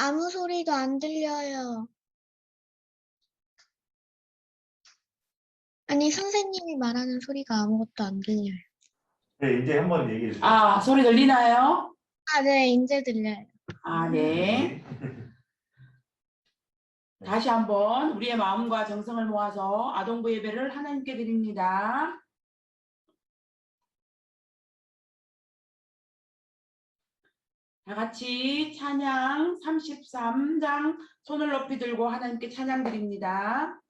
아무 소리도 안 들려요. 아니, 선생님이 말하는 소리가 아무것도 안 들려요. 네, 이제 한번 얘기해 주세요. 아, 소리 들리나요? 아, 네, 이제 들려요. 아, 네. 다시 한번 우리의 마음과 정성을 모아서 아동부 예배를 하나님께 드립니다. 다 같이 찬양 33장 손을 높이 들고 하나님께 찬양 드립니다.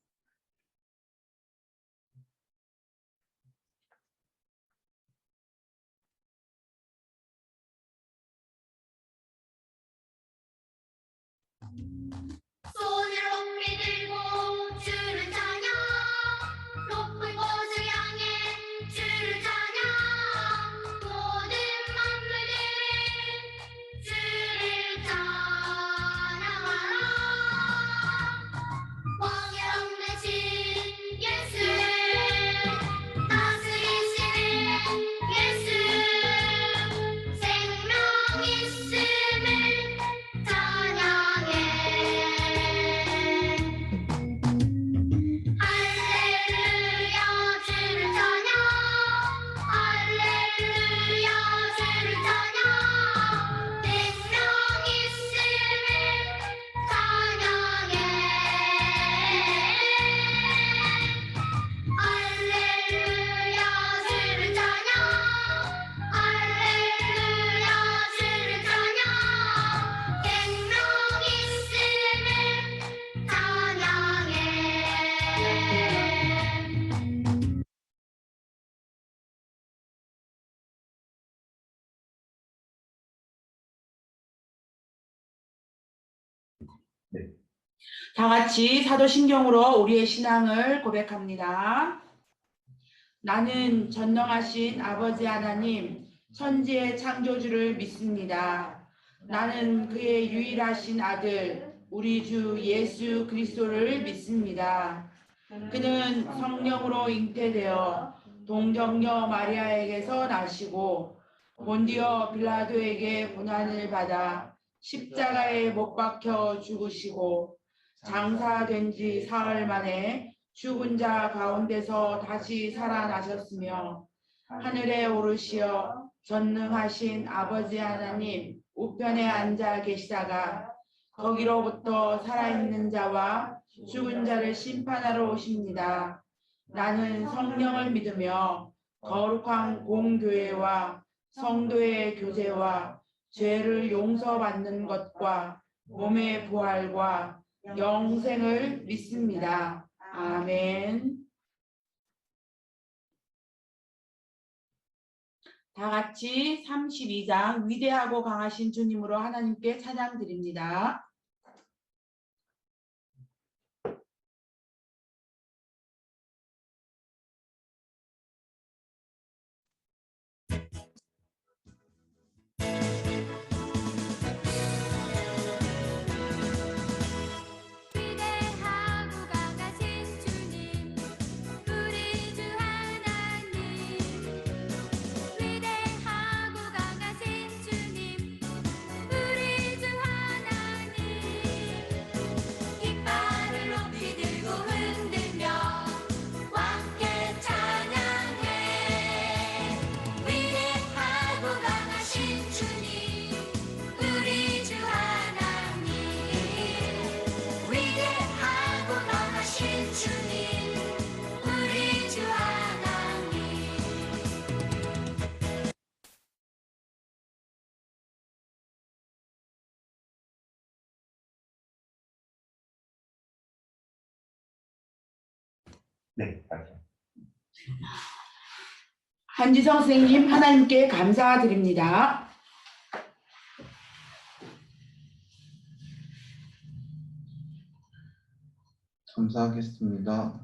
손을 높이 들고 주를 찬양 높은 곳을 향해 주를 찬양 모든 만물들이 주를 찬양하라 왕이랑 되신 예수 다스리시는 예수 생명 있음을 찬양해 할렐루야 주를 찬양 할렐루야 주를 찬양 생명 있음을 찬양해 할렐루야 주를 찬양 할렐루야 주를 찬양 생명 있음을 찬양해 다 같이 사도신경으로 우리의 신앙을 고백합니다. 나는 전능하신 아버지 하나님, 천지의 창조주를 믿습니다. 나는 그의 유일하신 아들, 우리 주 예수 그리스도를 믿습니다. 그는 성령으로 잉태되어 동정녀 마리아에게서 나시고 본디오 빌라도에게 고난을 받아 십자가에 못 박혀 죽으시고 장사된 지 사흘 만에 죽은 자 가운데서 다시 살아나셨으며 하늘에 오르시어 전능하신 아버지 하나님 우편에 앉아 계시다가 거기로부터 살아있는 자와 죽은 자를 심판하러 오십니다. 나는 성령을 믿으며 거룩한 공교회와 성도의 교제와 죄를 용서받는 것과 몸의 부활과 영생을 믿습니다. 아멘. 다 같이 32장 위대하고 강하신 주님으로 하나님께 찬양 드립니다. 위대하고 강하신 주님 우리 주 하나님 위대하고 강하신 주님 우리 주 하나님 깃발을 높이 들고 흔들며 함께 찬양해 위대하고 강하신 주님 우리 주 하나님 위대하고 강하신 주님 우리 주 하나님 네, 다시. 한지성 선생님 하나님께 감사드립니다. 감사하겠습니다.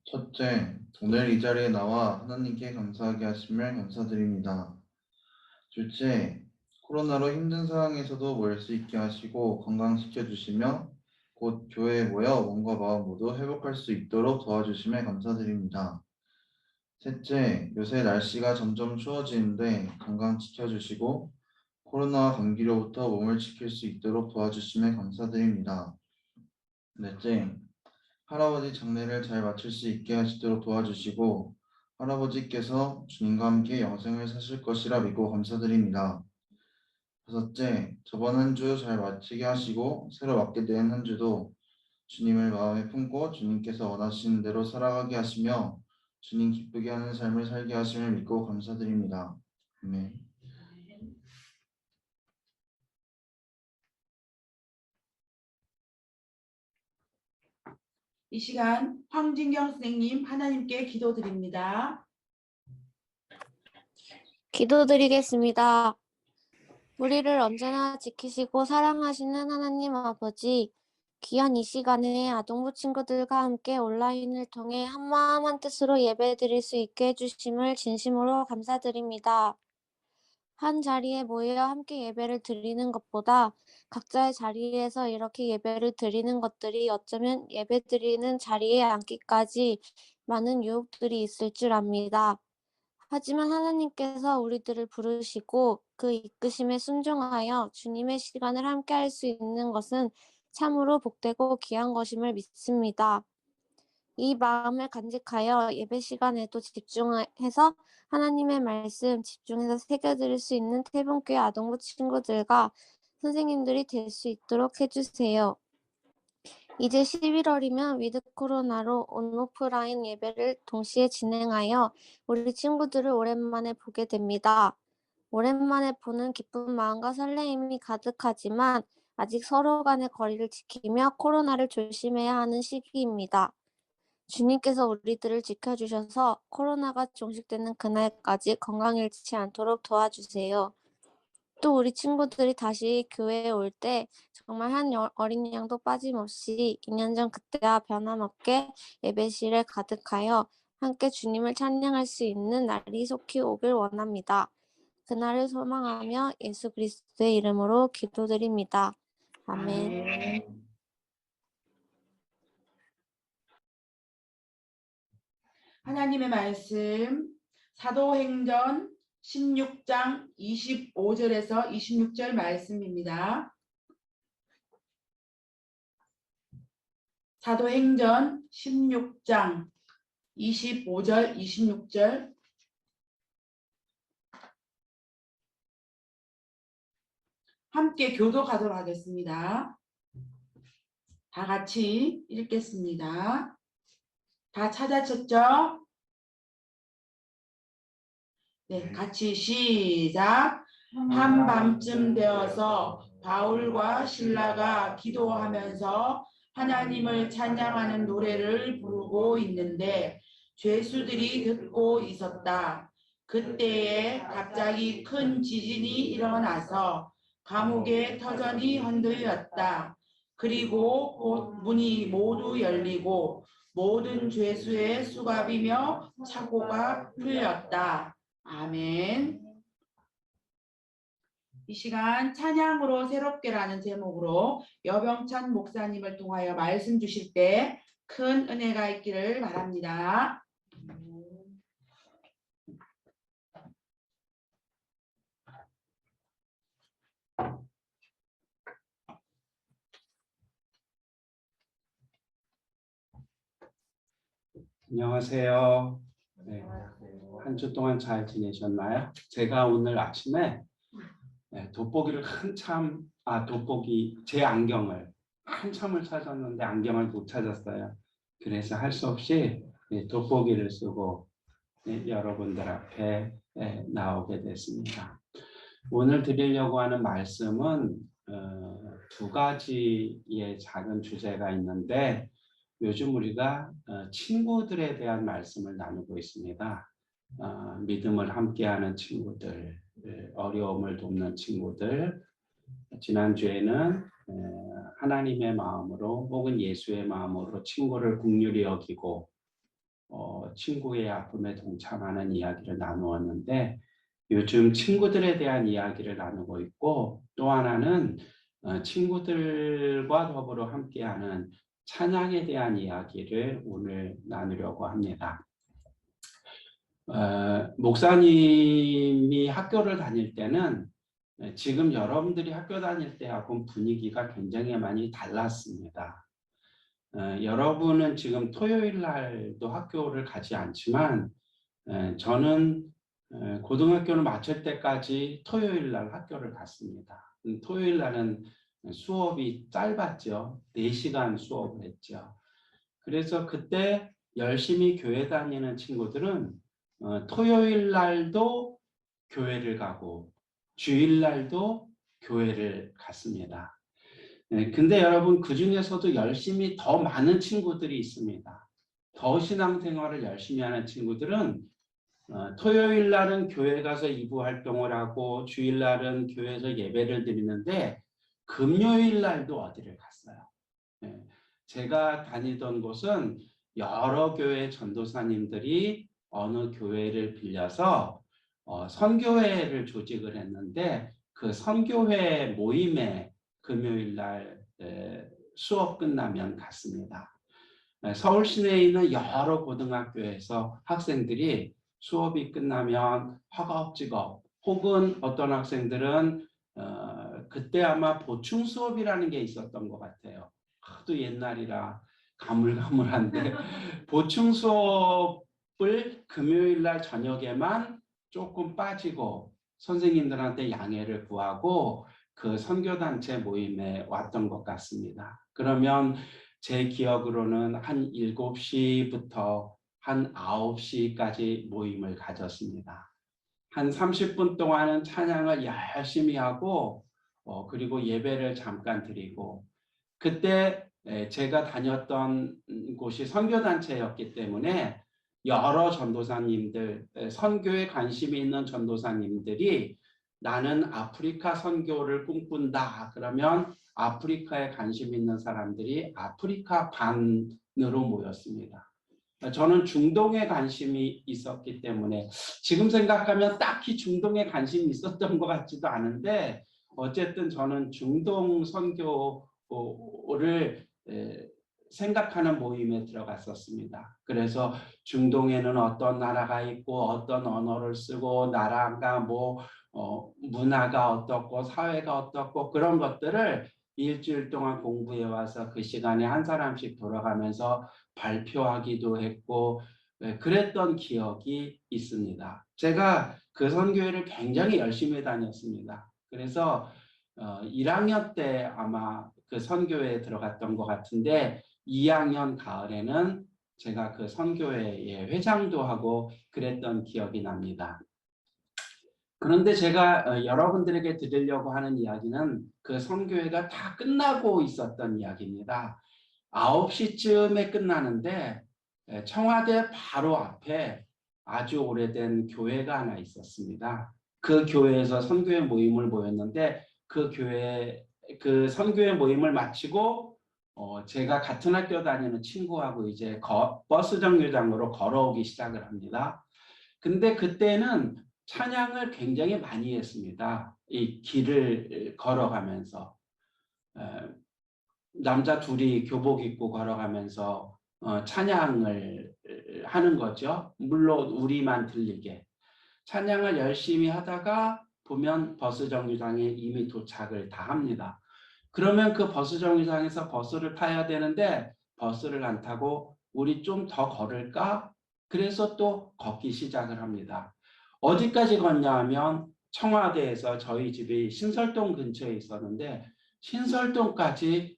첫째, 오늘 이 자리에 나와 하나님께 감사하게 하심을 감사드립니다. 둘째, 코로나로 힘든 상황에서도 모일 수 있게 하시고 건강시켜 주시며 곧 교회에 모여 몸과 마음 모두 회복할 수 있도록 도와주심에 감사드립니다. 셋째, 요새 날씨가 점점 추워지는데 건강 지켜주시고 코로나와 감기로부터 몸을 지킬 수 있도록 도와주심에 감사드립니다. 넷째, 할아버지 장례를 잘 마칠 수 있게 하시도록 도와주시고 할아버지께서 주님과 함께 영생을 사실 것이라 믿고 감사드립니다. 다섯째, 저번 한 주 잘 마치게 하시고 새로 맞게 된 한 주도 주님을 마음에 품고 주님께서 원하시는 대로 살아가게 하시며 주님 기쁘게 하는 삶을 살게 하심을 믿고 감사드립니다. 아멘. 이 시간 황진경 선생님 하나님께 기도드립니다. 기도드리겠습니다. 우리를 언제나 지키시고 사랑하시는 하나님 아버지, 귀한 이 시간에 아동부 친구들과 함께 온라인을 통해 한마음 한뜻으로 예배드릴 수 있게 해주심을 진심으로 감사드립니다. 한 자리에 모여 함께 예배를 드리는 것보다 각자의 자리에서 이렇게 예배를 드리는 것들이 어쩌면 예배 드리는 자리에 앉기까지 많은 유혹들이 있을 줄 압니다. 하지만 하나님께서 우리들을 부르시고 그 이끄심에 순종하여 주님의 시간을 함께 할 수 있는 것은 참으로 복되고 귀한 것임을 믿습니다. 이 마음을 간직하여 예배 시간에도 집중해서 하나님의 말씀 집중해서 새겨드릴 수 있는 태분교회 아동부 친구들과 선생님들이 될 수 있도록 해주세요. 이제 11월이면 위드 코로나로 온오프라인 예배를 동시에 진행하여 우리 친구들을 오랜만에 보게 됩니다. 오랜만에 보는 기쁜 마음과 설레임이 가득하지만 아직 서로 간의 거리를 지키며 코로나를 조심해야 하는 시기입니다. 주님께서 우리들을 지켜주셔서 코로나가 종식되는 그날까지 건강 잃지 않도록 도와주세요. 또 우리 친구들이 다시 교회에 올 때 정말 한 어린 양도 빠짐없이 2년 전 그때와 변함없게 예배실에 가득하여 함께 주님을 찬양할 수 있는 날이 속히 오길 원합니다. 그날을 소망하며 예수 그리스도의 이름으로 기도드립니다. 아멘. 하나님의 말씀 사도행전 16장 25절에서 26절 말씀입니다. 사도행전 16장 25절 26절 함께 교독하도록 하겠습니다. 다 같이 읽겠습니다. 다 찾아쳤죠? 네, 같이 시작. 한밤쯤 되어서 바울과 실라가 기도하면서 하나님을 찬양하는 노래를 부르고 있는데 죄수들이 듣고 있었다. 그때에 갑자기 큰 지진이 일어나서 감옥의 터전이 흔들렸다. 그리고 곧 문이 모두 열리고 모든 죄수의 수갑이며 차고가 풀렸다. 아멘. 이 시간 찬양으로 새롭게라는 제목으로 여병찬 목사님을 통하여 말씀 주실 때 큰 은혜가 있기를 바랍니다. 안녕하세요. 네, 한 주 동안 잘 지내셨나요? 제가 오늘 아침에 돋보기를 제 안경을 한참을 찾았는데 안경을 못 찾았어요. 그래서 할 수 없이 돋보기를 쓰고 여러분들 앞에 나오게 됐습니다. 오늘 드리려고 하는 말씀은 두 가지의 작은 주제가 있는데 요즘 우리가 친구들에 대한 말씀을 나누고 있습니다. 믿음을 함께하는 친구들, 어려움을 돕는 친구들. 지난주에는 하나님의 마음으로 혹은 예수의 마음으로 친구를 긍휼히 여기고 친구의 아픔에 동참하는 이야기를 나누었는데 요즘 친구들에 대한 이야기를 나누고 있고 또 하나는 친구들과 더불어 함께하는 찬양에 대한 이야기를 오늘 나누려고 합니다. 목사님이 학교를 다닐 때는 지금 여러분들이 학교 다닐 때하고 분위기가 굉장히 많이 달랐습니다. 여러분은 지금 토요일 날도 학교를 가지 않지만 저는 고등학교를 마칠 때까지 토요일 날 학교를 갔습니다. 토요일 날은 수업이 짧았죠. 4시간 수업을 했죠. 그래서 그때 열심히 교회 다니는 친구들은 토요일 날도 교회를 가고 주일 날도 교회를 갔습니다. 근데 여러분 그 중에서도 열심히 더 많은 친구들이 있습니다. 더 신앙생활을 열심히 하는 친구들은 토요일 날은 교회 가서 이부 활동을 하고 주일 날은 교회에서 예배를 드리는데 금요일 날도 어디를 갔어요. 제가 다니던 곳은 여러 교회 전도사님들이 어느 교회를 빌려서 선교회를 조직을 했는데 그 선교회 모임에 금요일 날 수업 끝나면 갔습니다. 서울 시내에 있는 여러 고등학교에서 학생들이 수업이 끝나면 허겁지겁 혹은 어떤 학생들은 그때 아마 보충 수업이라는 게 있었던 것 같아요. 하도 옛날이라 가물가물한데 보충 수업을 금요일 날 저녁에만 조금 빠지고 선생님들한테 양해를 구하고 그 선교단체 모임에 왔던 것 같습니다. 그러면 제 기억으로는 한 7시부터 한 9시까지 모임을 가졌습니다. 한 30분 동안은 찬양을 열심히 하고 그리고 예배를 잠깐 드리고 그때 제가 다녔던 곳이 선교단체였기 때문에 여러 전도사님들, 선교에 관심이 있는 전도사님들이 나는 아프리카 선교를 꿈꾼다. 그러면 아프리카에 관심 있는 사람들이 아프리카 반으로 모였습니다. 저는 중동에 관심이 있었기 때문에 지금 생각하면 딱히 중동에 관심이 있었던 것 같지도 않은데 어쨌든 저는 중동 선교를 생각하는 모임에 들어갔었습니다. 그래서 중동에는 어떤 나라가 있고 어떤 언어를 쓰고 나라가 문화가 어떻고 사회가 어떻고 그런 것들을 일주일 동안 공부해 와서 그 시간에 한 사람씩 돌아가면서 발표하기도 했고 그랬던 기억이 있습니다. 제가 그 선교회를 굉장히 열심히 다녔습니다. 그래서 1학년 때 아마 그 선교회에 들어갔던 것 같은데 2학년 가을에는 제가 그 선교회의 회장도 하고 그랬던 기억이 납니다. 그런데 제가 여러분들에게 드리려고 하는 이야기는 그 선교회가 다 끝나고 있었던 이야기입니다. 9시쯤에 끝나는데 청와대 바로 앞에 아주 오래된 교회가 하나 있었습니다. 그 교회에서 선교회 모임을 모였는데 그 선교회 모임을 마치고 제가 같은 학교 다니는 친구하고 이제 버스 정류장으로 걸어오기 시작을 합니다. 근데 그때는 찬양을 굉장히 많이 했습니다. 이 길을 걸어가면서 남자 둘이 교복 입고 걸어가면서 찬양을 하는 거죠. 물론 우리만 들리게. 찬양을 열심히 하다가 보면 버스 정류장에 이미 도착을 다 합니다. 그러면 그 버스 정류장에서 버스를 타야 되는데 버스를 안 타고 우리 좀 더 걸을까? 그래서 또 걷기 시작을 합니다. 어디까지 걷냐 하면 청와대에서 저희 집이 신설동 근처에 있었는데 신설동까지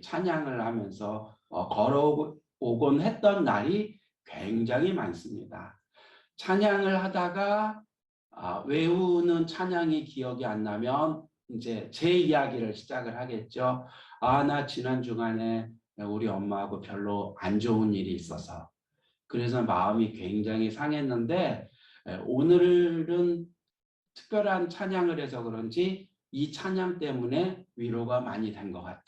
찬양을 하면서 걸어오곤 했던 날이 굉장히 많습니다. 찬양을 하다가 외우는 찬양이 기억이 안 나면 이제 제 이야기를 시작을 하겠죠. 나 지난 주간에 우리 엄마하고 별로 안 좋은 일이 있어서 그래서 마음이 굉장히 상했는데 오늘은 특별한 찬양을 해서 그런지 이 찬양 때문에 위로가 많이 된 것 같아.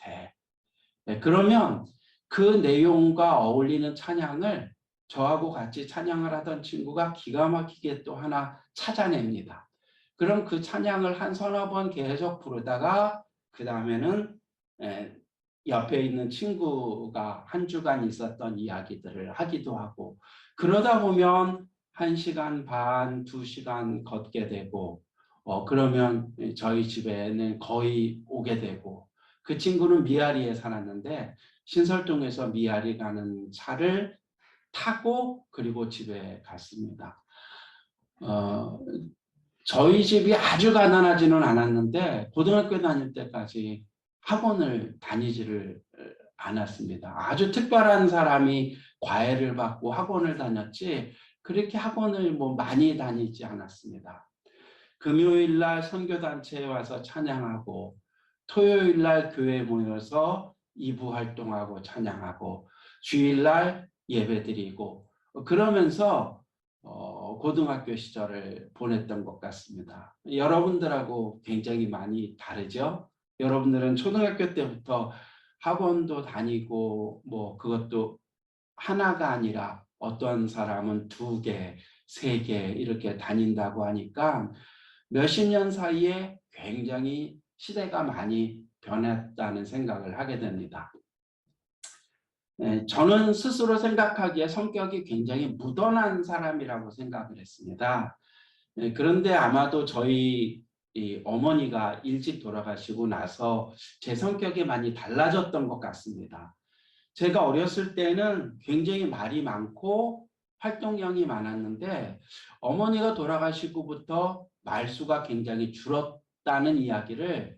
그러면 그 내용과 어울리는 찬양을 저하고 같이 찬양을 하던 친구가 기가 막히게 또 하나 찾아냅니다. 그럼 그 찬양을 한 서너 번 계속 부르다가 그 다음에는 옆에 있는 친구가 한 주간 있었던 이야기들을 하기도 하고 그러다 보면 1시간 반, 2시간 걷게 되고 그러면 저희 집에는 거의 오게 되고, 그 친구는 미아리에 살았는데 신설동에서 미아리 가는 차를 타고 그리고 집에 갔습니다. 저희 집이 아주 가난하지는 않았는데 고등학교 다닐 때까지 학원을 다니지를 않았습니다. 아주 특별한 사람이 과외를 받고 학원을 다녔지 그렇게 학원을 뭐 많이 다니지 않았습니다. 금요일 날 선교단체에 와서 찬양하고, 토요일 날 교회 모여서 이부 활동하고 찬양하고, 주일 날 예배드리고, 그러면서 고등학교 시절을 보냈던 것 같습니다. 여러분들하고 굉장히 많이 다르죠? 여러분들은 초등학교 때부터 학원도 다니고 뭐 그것도 하나가 아니라 어떤 사람은 2개, 3개 이렇게 다닌다고 하니까 몇십 년 사이에 굉장히 시대가 많이 변했다는 생각을 하게 됩니다. 저는 스스로 생각하기에 성격이 굉장히 무던한 사람이라고 생각을 했습니다. 그런데 아마도 저희 어머니가 일찍 돌아가시고 나서 제 성격이 많이 달라졌던 것 같습니다. 제가 어렸을 때는 굉장히 말이 많고 활동량이 많았는데 어머니가 돌아가시고부터 말수가 굉장히 줄었다는 이야기를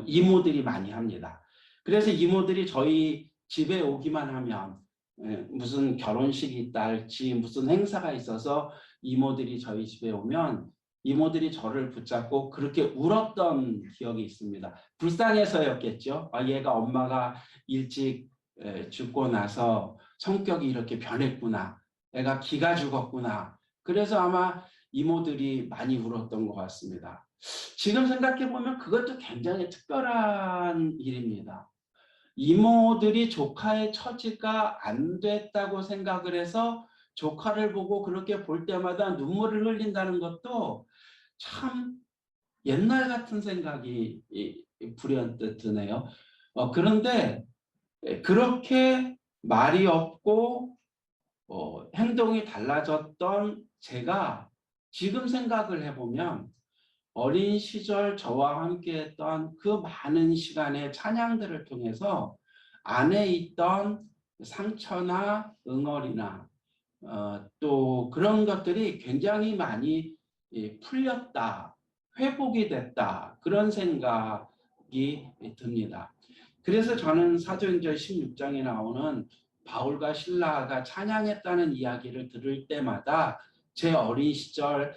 이모들이 많이 합니다. 그래서 이모들이 저희 집에 오기만 하면 무슨 결혼식이 있다 할지 무슨 행사가 있어서 이모들이 저희 집에 오면 이모들이 저를 붙잡고 그렇게 울었던 기억이 있습니다. 불쌍해서였겠죠. 얘가 엄마가 일찍 죽고 나서 성격이 이렇게 변했구나. 애가 기가 죽었구나. 그래서 아마 이모들이 많이 울었던 것 같습니다. 지금 생각해 보면 그것도 굉장히 특별한 일입니다. 이모들이 조카의 처지가 안 됐다고 생각을 해서 조카를 보고 그렇게 볼 때마다 눈물을 흘린다는 것도 참 옛날 같은 생각이 불현듯 드네요. 그런데 그렇게 말이 없고 행동이 달라졌던 제가 지금 생각을 해보면 어린 시절 저와 함께했던 그 많은 시간의 찬양들을 통해서 안에 있던 상처나 응어리나 또 그런 것들이 굉장히 많이 풀렸다, 회복이 됐다, 그런 생각이 듭니다. 그래서 저는 사도행전 16장에 나오는 바울과 실라가 찬양했다는 이야기를 들을 때마다 제 어린 시절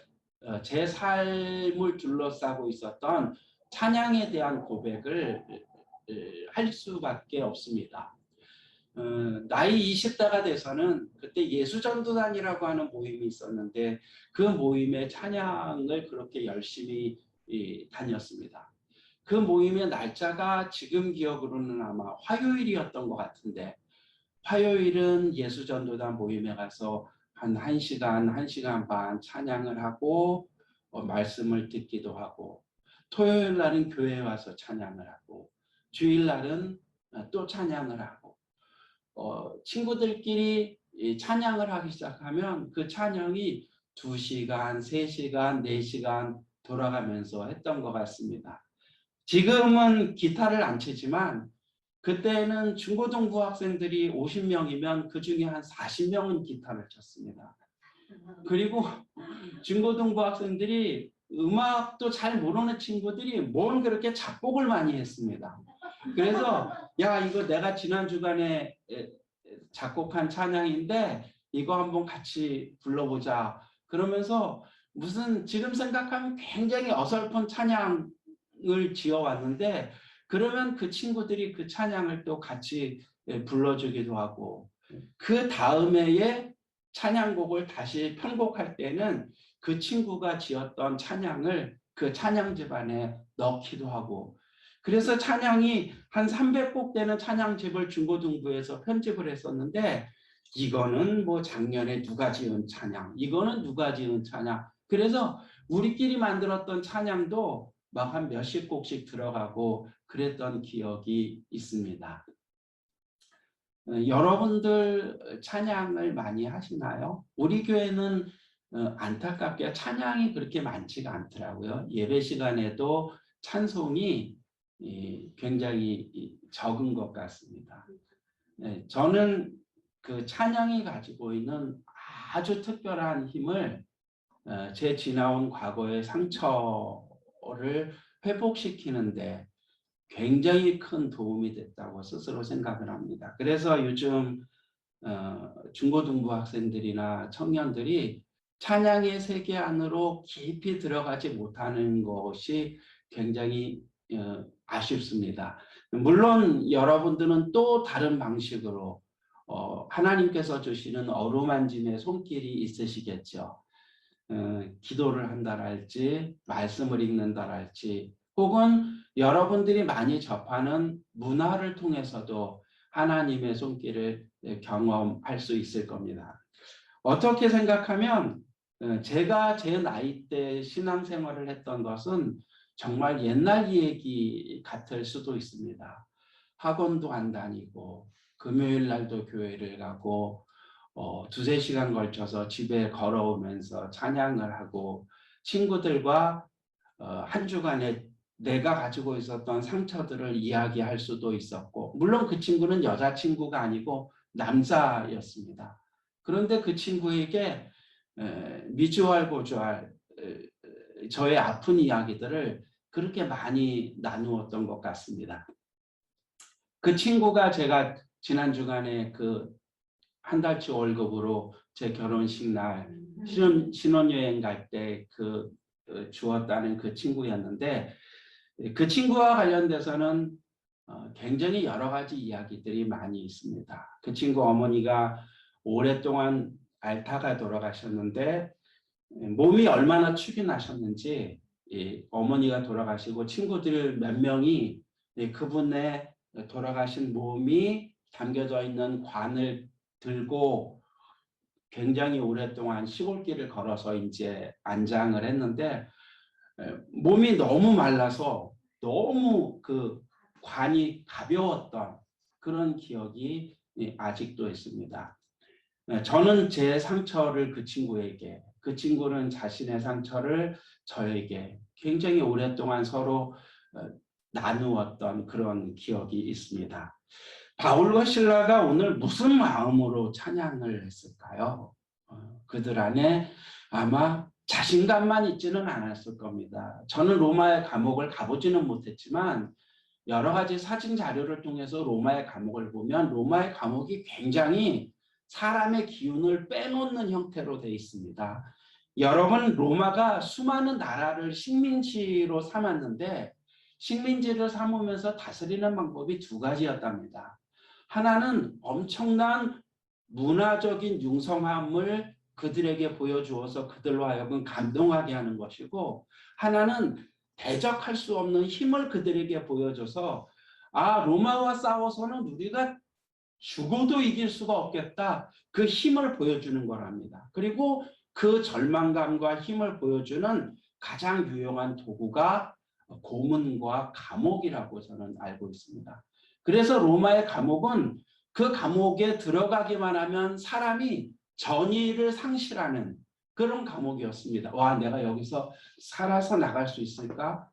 제 삶을 둘러싸고 있었던 찬양에 대한 고백을 할 수밖에 없습니다. 나이 20대가 돼서는 그때 예수전도단이라고 하는 모임이 있었는데 그 모임에 찬양을 그렇게 열심히 다녔습니다. 그 모임의 날짜가 지금 기억으로는 아마 화요일이었던 것 같은데 화요일은 예수전도단 모임에 가서 한 1시간, 1시간 반 찬양을 하고 말씀을 듣기도 하고, 토요일 날은 교회에 와서 찬양을 하고, 주일 날은 또 찬양을 하고, 친구들끼리 찬양을 하기 시작하면 그 찬양이 2시간, 3시간, 4시간 돌아가면서 했던 것 같습니다. 지금은 기타를 안 치지만 그때는 중고등부 학생들이 50명이면 그 중에 한 40명은 기타를 쳤습니다. 그리고 중고등부 학생들이 음악도 잘 모르는 친구들이 뭘 그렇게 작곡을 많이 했습니다. 그래서 야, 이거 내가 지난 주간에 작곡한 찬양인데 이거 한번 같이 불러보자. 그러면서 무슨 지금 생각하면 굉장히 어설픈 찬양을 지어왔는데 그러면 그 친구들이 그 찬양을 또 같이 불러주기도 하고, 그 다음 해에 찬양곡을 다시 편곡할 때는 그 친구가 지었던 찬양을 그 찬양집 안에 넣기도 하고, 그래서 찬양이 한 300곡 되는 찬양집을 중고등부에서 편집을 했었는데 이거는 뭐 작년에 누가 지은 찬양, 이거는 누가 지은 찬양, 그래서 우리끼리 만들었던 찬양도 막 한 몇십 곡씩 들어가고 그랬던 기억이 있습니다. 여러분들 찬양을 많이 하시나요? 우리 교회는 안타깝게 찬양이 그렇게 많지가 않더라고요. 예배 시간에도 찬송이 굉장히 적은 것 같습니다. 네, 저는 그 찬양이 가지고 있는 아주 특별한 힘을 제 지나온 과거의 상처를 회복시키는데 굉장히 큰 도움이 됐다고 스스로 생각을 합니다. 그래서 요즘 중고등부 학생들이나 청년들이 찬양의 세계 안으로 깊이 들어가지 못하는 것이 굉장히 아쉽습니다. 물론 여러분들은 또 다른 방식으로 하나님께서 주시는 어루만짐의 손길이 있으시겠죠. 기도를 한다랄지 말씀을 읽는다랄지 혹은 여러분들이 많이 접하는 문화를 통해서도 하나님의 손길을 경험할 수 있을 겁니다. 어떻게 생각하면 제가 제 나이 때 신앙생활을 했던 것은 정말 옛날 얘기 같을 수도 있습니다. 학원도 안 다니고 금요일 날도 교회를 가고 두세 시간 걸쳐서 집에 걸어오면서 찬양을 하고 친구들과 한 주간에 내가 가지고 있었던 상처들을 이야기할 수도 있었고, 물론 그 친구는 여자친구가 아니고 남자였습니다. 그런데 그 친구에게 미주알 고주알 저의 아픈 이야기들을 그렇게 많이 나누었던 것 같습니다. 그 친구가 제가 지난 주간에 그 한 달치 월급으로 제 결혼식 날 신혼여행 갈 때 그 주었다는 그 친구였는데, 그 친구와 관련돼서는 굉장히 여러 가지 이야기들이 많이 있습니다. 그 친구 어머니가 오랫동안 앓다가 돌아가셨는데 몸이 얼마나 축이 나셨는지 어머니가 돌아가시고 친구들 몇 명이 그분의 돌아가신 몸이 담겨져 있는 관을 들고 굉장히 오랫동안 시골길을 걸어서 이제 안장을 했는데 몸이 너무 말라서 너무 그 관이 가벼웠던 그런 기억이 아직도 있습니다. 저는 제 상처를 그 친구에게, 그 친구는 자신의 상처를 저에게 굉장히 오랫동안 서로 나누었던 그런 기억이 있습니다. 바울과 실라가 오늘 무슨 마음으로 찬양을 했을까요? 그들 안에 아마 자신감만 있지는 않았을 겁니다. 저는 로마의 감옥을 가보지는 못했지만 여러 가지 사진 자료를 통해서 로마의 감옥을 보면 로마의 감옥이 굉장히 사람의 기운을 빼놓는 형태로 되어 있습니다. 여러분, 로마가 수많은 나라를 식민지로 삼았는데 식민지를 삼으면서 다스리는 방법이 두 가지였답니다. 하나는 엄청난 문화적인 융성함을 그들에게 보여주어서 그들로 하여금 감동하게 하는 것이고, 하나는 대적할 수 없는 힘을 그들에게 보여줘서 로마와 싸워서는 우리가 죽어도 이길 수가 없겠다, 그 힘을 보여주는 거랍니다. 그리고 그 절망감과 힘을 보여주는 가장 유용한 도구가 고문과 감옥이라고 저는 알고 있습니다. 그래서 로마의 감옥은 그 감옥에 들어가기만 하면 사람이 전의를 상실하는 그런 감옥이었습니다. 와, 내가 여기서 살아서 나갈 수 있을까?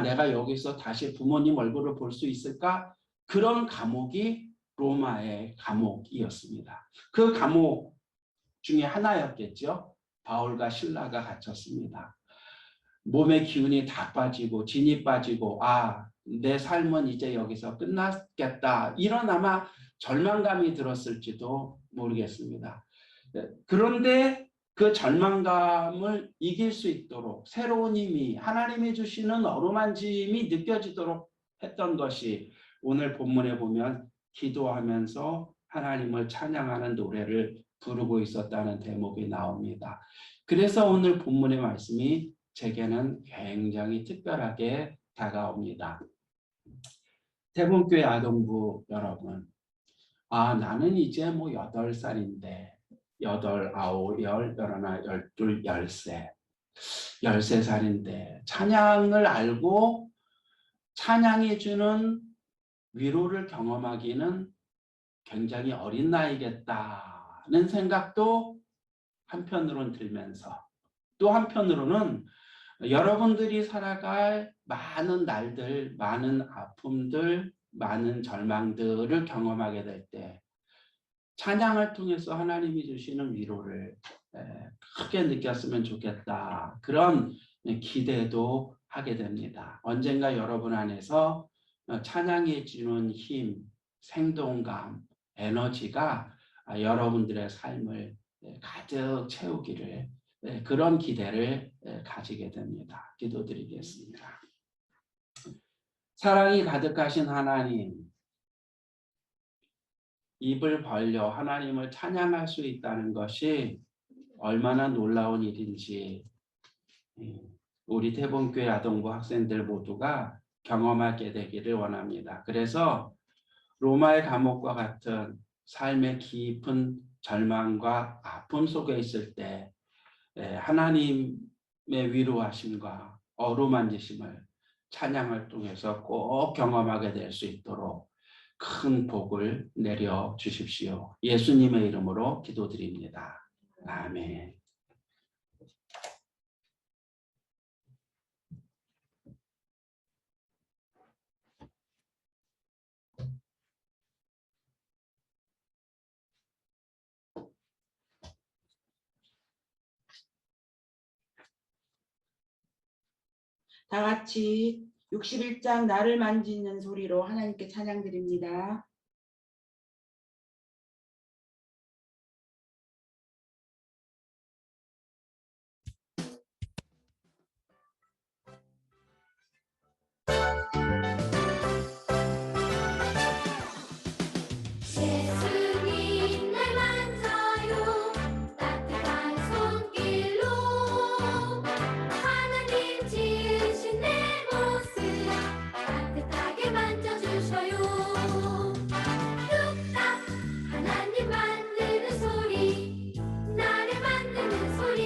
내가 여기서 다시 부모님 얼굴을 볼 수 있을까? 그런 감옥이 로마의 감옥이었습니다. 그 감옥 중에 하나였겠죠. 바울과 실라가 갇혔습니다. 몸의 기운이 다 빠지고 진이 빠지고 내 삶은 이제 여기서 끝났겠다, 이런 아마 절망감이 들었을지도 모르겠습니다. 그런데 그 절망감을 이길 수 있도록 새로운 힘이, 하나님이 주시는 어루만짐이 느껴지도록 했던 것이 오늘 본문에 보면 기도하면서 하나님을 찬양하는 노래를 부르고 있었다는 대목이 나옵니다. 그래서 오늘 본문의 말씀이 제게는 굉장히 특별하게 다가옵니다. 대본교회 아동부 여러분, 나는 이제 뭐 8살인데 8, 9, 10, 11, 12, 13, 13살인데 찬양을 알고 찬양이 주는 위로를 경험하기는 굉장히 어린 나이겠다는 생각도 한편으로는 들면서 또 한편으로는 여러분들이 살아갈 많은 날들, 많은 아픔들, 많은 절망들을 경험하게 될 때 찬양을 통해서 하나님이 주시는 위로를 크게 느꼈으면 좋겠다. 그런 기대도 하게 됩니다. 언젠가 여러분 안에서 찬양이 주는 힘, 생동감, 에너지가 여러분들의 삶을 가득 채우기를 그런 기대를 가지게 됩니다. 기도드리겠습니다. 사랑이 가득하신 하나님, 입을 벌려 하나님을 찬양할 수 있다는 것이 얼마나 놀라운 일인지 우리 태봉교회 아동부 학생들 모두가 경험하게 되기를 원합니다. 그래서 로마의 감옥과 같은 삶의 깊은 절망과 아픔 속에 있을 때 하나님의 위로하심과 어루만지심을 찬양을 통해서 꼭 경험하게 될 수 있도록 큰 복을 내려 주십시오. 예수님의 이름으로 기도드립니다. 아멘. 다 같이 61장 나를 만지는 소리로 하나님께 찬양드립니다. 예수님 날 만져요 따뜻한 손길로 하나님 지으신 내 모습 따뜻하게 만져주셔요. 뚝딱 하나님 만드는 소리 나를 만드는 소리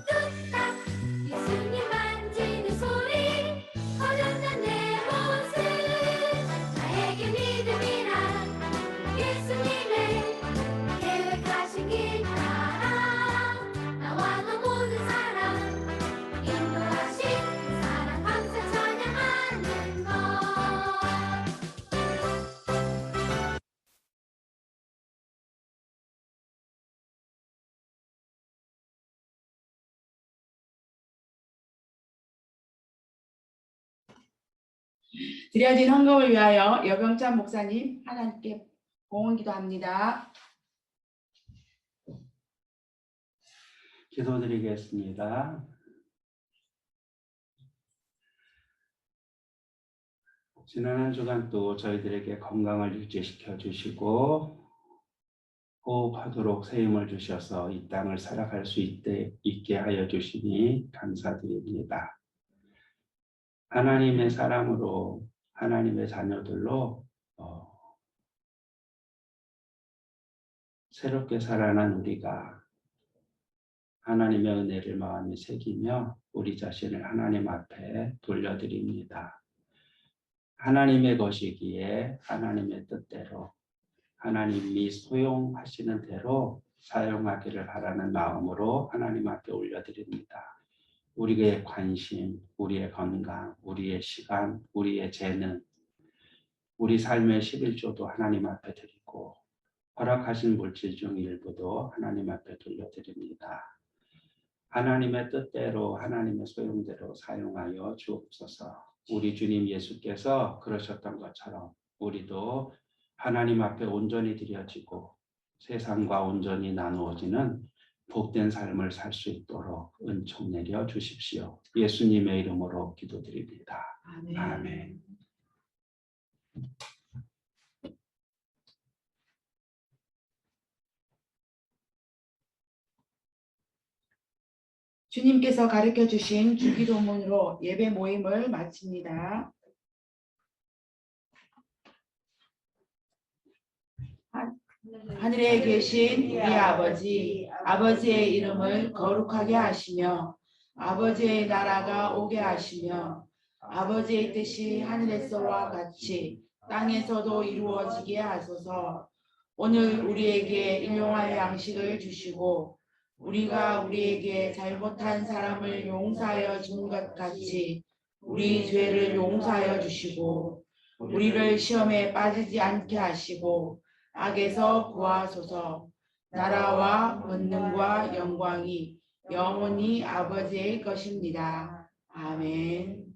뚝딱 예수님 만지는 소리 어련한 내 모습 나에게 믿음이란 예수님의 계획하신 길 따라 나와 너 모든 사람 인도하신 그 사랑 감사 찬양하는 것. 드려진 헌금을 위하여 여병찬 목사님 하나님께 공헌 기도합니다. 기도드리겠습니다. 지난 한 주간도 저희들에게 건강을 유지시켜 주시고 호흡하도록 새 힘을 주셔서 이 땅을 살아갈 수 있게 하여 주시니 감사드립니다. 하나님의 사람으로 하나님의 자녀들로 새롭게 살아난 우리가 하나님의 은혜를 마음에 새기며 우리 자신을 하나님 앞에 돌려드립니다. 하나님의 것이기에 하나님의 뜻대로 하나님이 소용하시는 대로 사용하기를 바라는 마음으로 하나님 앞에 올려드립니다. 우리의 관심, 우리의 건강, 우리의 시간, 우리의 재능, 우리 삶의 11조도 하나님 앞에 드리고 허락하신 물질 중 일부도 하나님 앞에 돌려드립니다. 하나님의 뜻대로 하나님의 소용대로 사용하여 주옵소서. 우리 주님 예수께서 그러셨던 것처럼 우리도 하나님 앞에 온전히 드려지고 세상과 온전히 나누어지는 복된 삶을 살 수 있도록 은총 내려 주십시오. 예수님의 이름으로 기도드립니다. 아멘. 아멘. 주님께서 가르쳐 주신 주기도문으로 예배 모임을 마칩니다. 하늘에 계신 우리 아버지, 아버지의 이름을 거룩하게 하시며 아버지의 나라가 오게 하시며 아버지의 뜻이 하늘에서와 같이 땅에서도 이루어지게 하소서. 오늘 우리에게 일용할 양식을 주시고 우리가 우리에게 잘못한 사람을 용서하여 준 것 같이 우리 죄를 용서하여 주시고 우리를 시험에 빠지지 않게 하시고 악에서 구하소서. 나라와 권능과 영광이 영원히 아버지의 것입니다. 아멘.